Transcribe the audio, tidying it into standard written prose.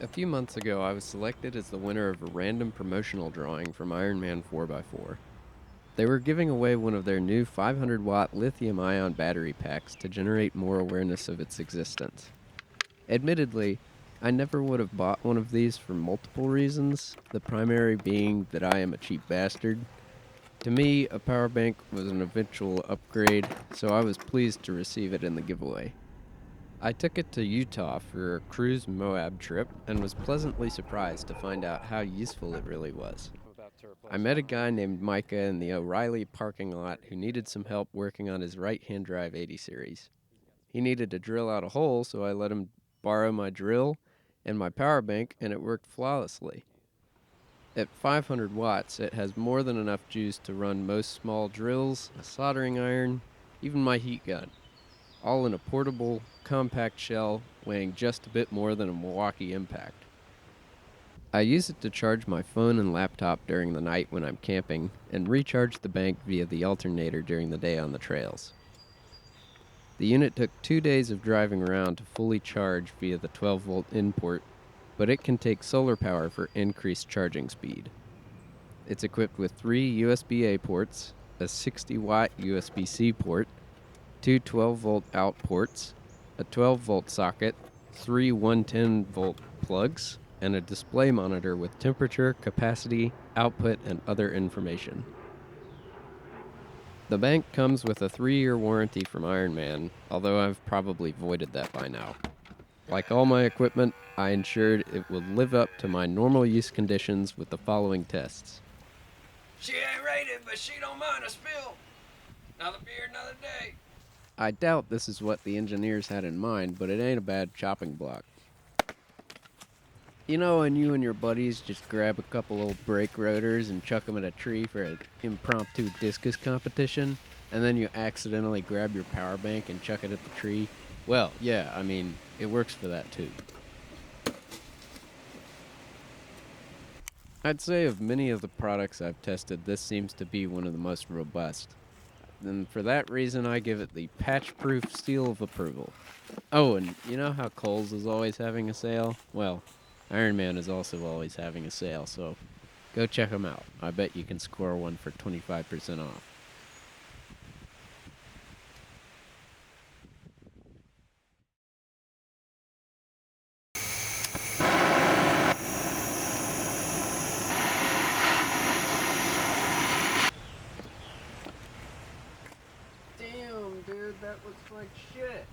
A few months ago, I was selected as the winner of a random promotional drawing from Ironman 4x4. They were giving away one of their new 500-watt lithium-ion battery packs to generate more awareness of its existence. Admittedly, I never would have bought one of these for multiple reasons, the primary being that I am a cheap bastard. To me, a power bank was an eventual upgrade, so I was pleased to receive it in the giveaway. I took it to Utah for a cruise Moab trip and was pleasantly surprised to find out how useful it really was. I met a guy named Micah in the O'Reilly parking lot who needed some help working on his right-hand drive 80 series. He needed to drill out a hole, so I let him borrow my drill and my power bank, and it worked flawlessly. At 500 watts, it has more than enough juice to run most small drills, a soldering iron, even my heat gun, all in a portable, compact shell weighing just a bit more than a Milwaukee Impact. I use it to charge my phone and laptop during the night when I'm camping, and recharge the bank via the alternator during the day on the trails. The unit took 2 days of driving around to fully charge via the 12-volt in port, but it can take solar power for increased charging speed. It's equipped with 3 USB-A ports, a 60-watt USB-C port, 2 12-volt out ports, a 12-volt socket, 3 110-volt plugs, and a display monitor with temperature, capacity, output, and other information. The bank comes with a 3-year warranty from Ironman, although I've probably voided that by now. Like all my equipment, I ensured it would live up to my normal use conditions with the following tests. She ain't rated, but she don't mind a spill. Another beer, another day. I doubt this is what the engineers had in mind, but it ain't a bad chopping block. You know when you and your buddies just grab a couple old brake rotors and chuck them at a tree for an impromptu discus competition, and then you accidentally grab your power bank and chuck it at the tree? Well, yeah, I mean, it works for that too. I'd say of many of the products I've tested, this seems to be one of the most robust. And for that reason, I give it the patch-proof seal of approval. Oh, and you know how Kohl's is always having a sale? Well, Ironman is also always having a sale, so go check them out. I bet you can score one for 25% off. Damn, dude, that looks like shit.